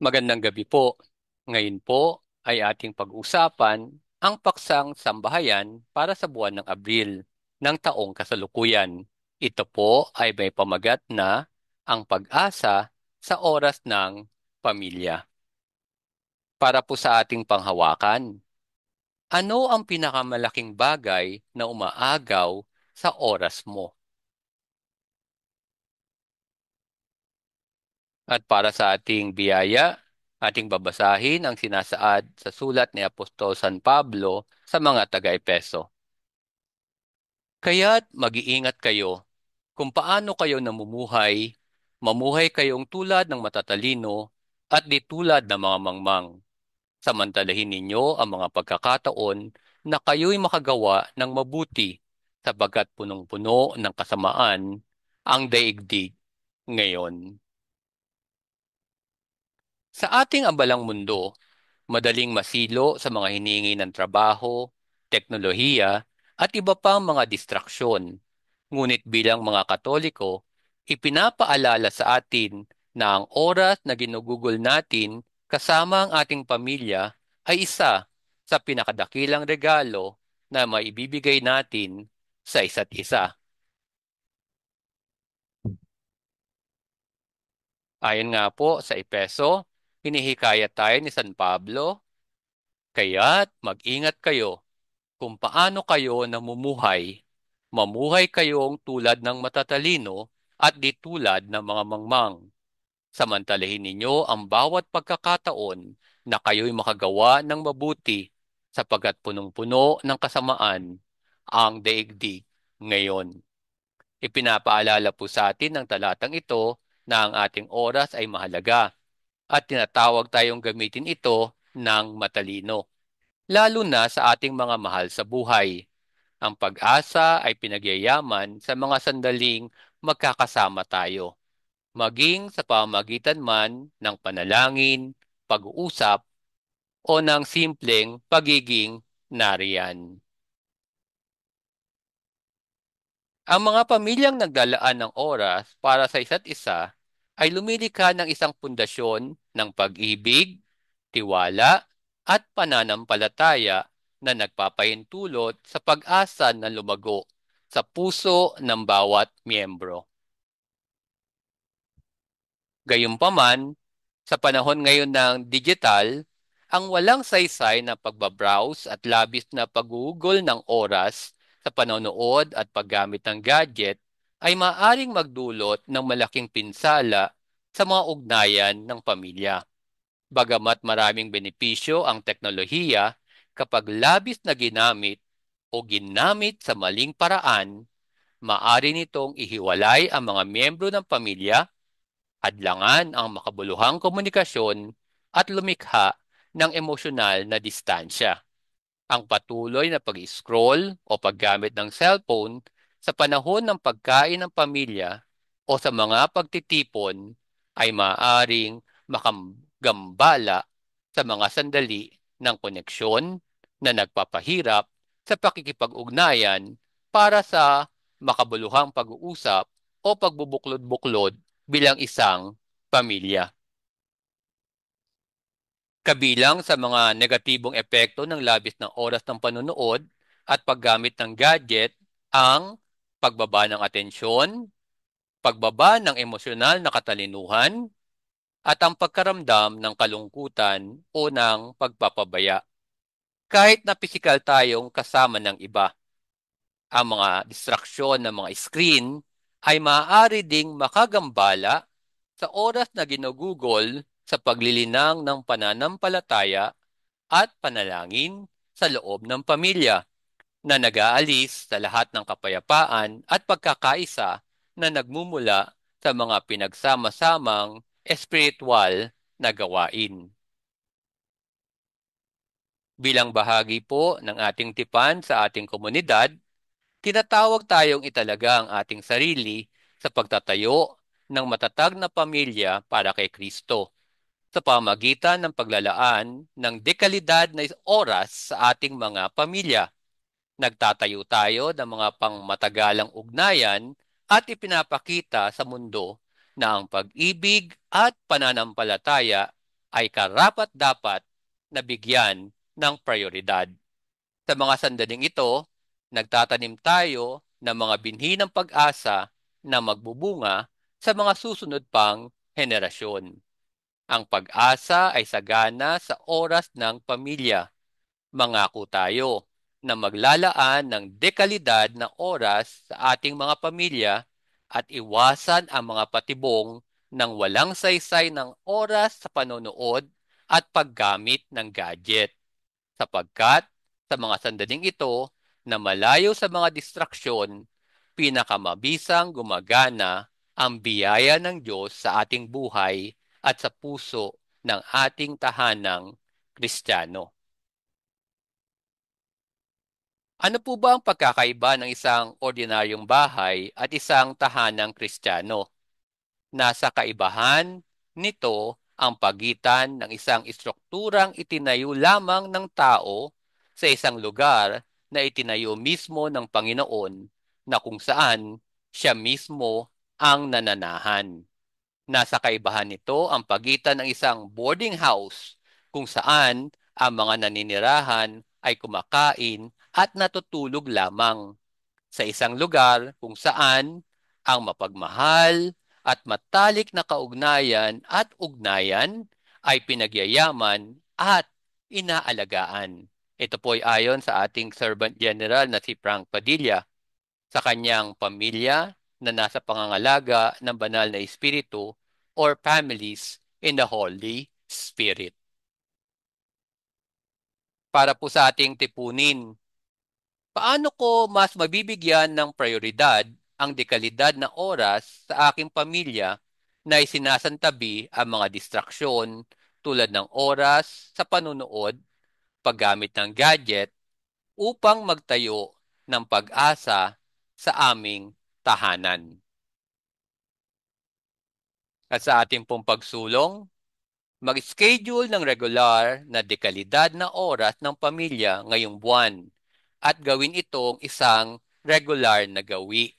Magandang gabi po. Ngayon po ay ating pag-usapan ang paksang sambahayan para sa buwan ng Abril ng taong kasalukuyan. Ito po ay may pamagat na ang pag-asa sa oras ng pamilya. Para po sa ating panghawakan, ano ang pinakamalaking bagay na umaagaw sa oras mo? At para sa ating biyaya, ating babasahin ang sinasaad sa sulat ni Apostol San Pablo sa mga taga-Epeso. Kaya't mag-iingat kayo kung paano kayo namumuhay, mamuhay kayong tulad ng matatalino at di tulad ng mga mangmang. Samantalahin ninyo ang mga pagkakataon na kayo'y makagawa ng mabuti sapagkat punong-puno ng kasamaan ang daigdig ngayon. Sa ating abalang mundo, madaling masilo sa mga hinihingi ng trabaho, teknolohiya, at iba pang mga distraksyon. Ngunit bilang mga Katoliko, ipinapaalala sa atin na ang oras na ginugugol natin kasama ang ating pamilya ay isa sa pinakadakilang regalo na maibibigay natin sa isa't isa. Ayon nga po sa Epeso, hinihikayat tayo ni San Pablo, kaya't mag-ingat kayo kung paano kayo namumuhay. Mamuhay kayong tulad ng matatalino at di tulad ng mga mangmang. Samantalahin ninyo ang bawat pagkakataon na kayo'y makagawa ng mabuti sapagkat punong-puno ng kasamaan ang daigdig ngayon. Ipinapaalala po sa atin ng talatang ito na ang ating oras ay mahalaga at tinatawag tayong gamitin ito ng matalino, lalo na sa ating mga mahal sa buhay. Ang pag-asa ay pinagyayaman sa mga sandaling magkakasama tayo, maging sa pamamagitan man ng panalangin, pag-uusap, o ng simpleng pagiging nariyan. Ang mga pamilyang naglalaan ng oras para sa isa't isa ay lumilikha ng isang pundasyon ng pag-ibig, tiwala, at pananampalataya na nagpapahintulot sa pag-asa na lumago sa puso ng bawat miyembro. Gayunpaman, sa panahon ngayon ng digital, ang walang saysay na pagbabrowse at labis na pagugol ng oras sa panonood at paggamit ng gadget ay maaring magdulot ng malaking pinsala sa mga ugnayan ng pamilya. Bagamat maraming benepisyo ang teknolohiya, kapag labis na ginamit o ginamit sa maling paraan, maaari nitong ihiwalay ang mga miyembro ng pamilya, hadlangan ang makabuluhang komunikasyon at lumikha ng emosyonal na distansya. Ang patuloy na pag-scroll o paggamit ng cellphone sa panahon ng pagkain ng pamilya o sa mga pagtitipon ay maaaring makagambala sa mga sandali ng koneksyon na nagpapahirap sa pakikipag-ugnayan para sa makabuluhang pag-uusap o pagbubuklod-buklod bilang isang pamilya. Kabilang sa mga negatibong epekto ng labis ng oras ng panonood at paggamit ng gadget ang pagbaba ng atensyon, pagbaba ng emosyonal na katalinuhan, at ang pagkaramdam ng kalungkutan o ng pagpapabaya. Kahit na pisikal tayong kasama ng iba, ang mga distraksyon ng mga screen ay maaari ding makagambala sa oras na ginugugol sa paglilinang ng pananampalataya at panalangin sa loob ng pamilya na nag-aalis sa lahat ng kapayapaan at pagkakaisa na nagmumula sa mga pinagsama-samang espiritual na gawain. Bilang bahagi po ng ating tipan sa ating komunidad, tinatawag tayong italaga ang ating sarili sa pagtatayo ng matatag na pamilya para kay Kristo sa pamagitan ng paglalaan ng dekalidad na oras sa ating mga pamilya. Nagtatayo tayo ng mga pangmatagalang ugnayan at ipinapakita sa mundo na ang pag-ibig at pananampalataya ay karapat-dapat na bigyan ng prioridad. Sa mga sandaling ito, nagtatanim tayo ng mga binhi ng pag-asa na magbubunga sa mga susunod pang henerasyon. Ang pag-asa ay sagana sa oras ng pamilya. Mangako tayo na maglalaan ng dekalidad na oras sa ating mga pamilya at iwasan ang mga patibong ng walang saysay ng oras sa panonood at paggamit ng gadget. Sapagkat sa mga sandaling ito na malayo sa mga distraksyon, pinakamabisang gumagana ang biyaya ng Diyos sa ating buhay at sa puso ng ating tahanang Kristiyano. Ano po ba ang pagkakaiba ng isang ordinaryong bahay at isang tahanang Kristiyano? Nasa kaibahan nito ang pagitan ng isang istrukturang itinayo lamang ng tao sa isang lugar na itinayo mismo ng Panginoon na kung saan siya mismo ang nananahan. Nasa kaibahan nito ang pagitan ng isang boarding house kung saan ang mga naninirahan ay kumakain at natutulog lamang sa isang lugar kung saan ang mapagmahal at matalik na kaugnayan at ugnayan ay pinagyayaman at inaalagaan. Ito po ay ayon sa ating Servant General na si Frank Padilla sa kanyang pamilya na nasa pangangalaga ng banal na espiritu or families in the Holy Spirit. Para po sa ating tipunin, paano ko mas mabibigyan ng prioridad ang dekalidad na oras sa aking pamilya na isinasantabi ang mga distraksyon tulad ng oras sa panunood, paggamit ng gadget upang magtayo ng pag-asa sa aming tahanan. At sa ating pong pagsulong, mag-schedule ng regular na dekalidad na oras ng pamilya ngayong buwan at gawin itong isang regular na gawi.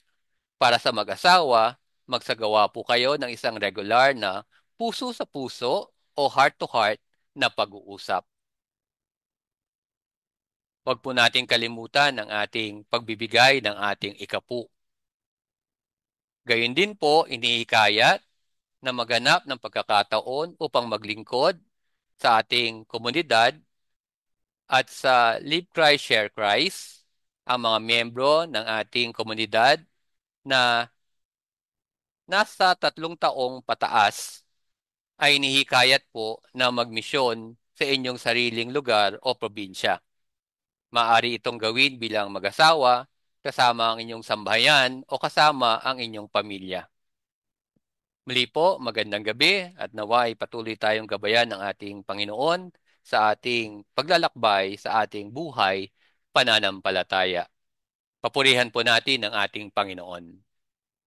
Para sa mag-asawa, magsagawa po kayo ng isang regular na puso sa puso o heart-to-heart na pag-uusap. Huwag po nating kalimutan ang ating pagbibigay ng ating ikapu. Gayun din po, inihikayat na maganap ng pagkakataon upang maglingkod sa ating komunidad at sa Live Christ, Share Christ, ang mga miyembro ng ating komunidad na nasa 3 taong pataas ay inihikayat po na magmisyon sa inyong sariling lugar o probinsya. Maaari itong gawin bilang mag-asawa, kasama ang inyong sambahayan o kasama ang inyong pamilya. Muli po, magandang gabi at naway patuloy tayong gabayan ng ating Panginoon sa ating paglalakbay sa ating buhay pananampalataya. Papurihan po natin ang ating Panginoon.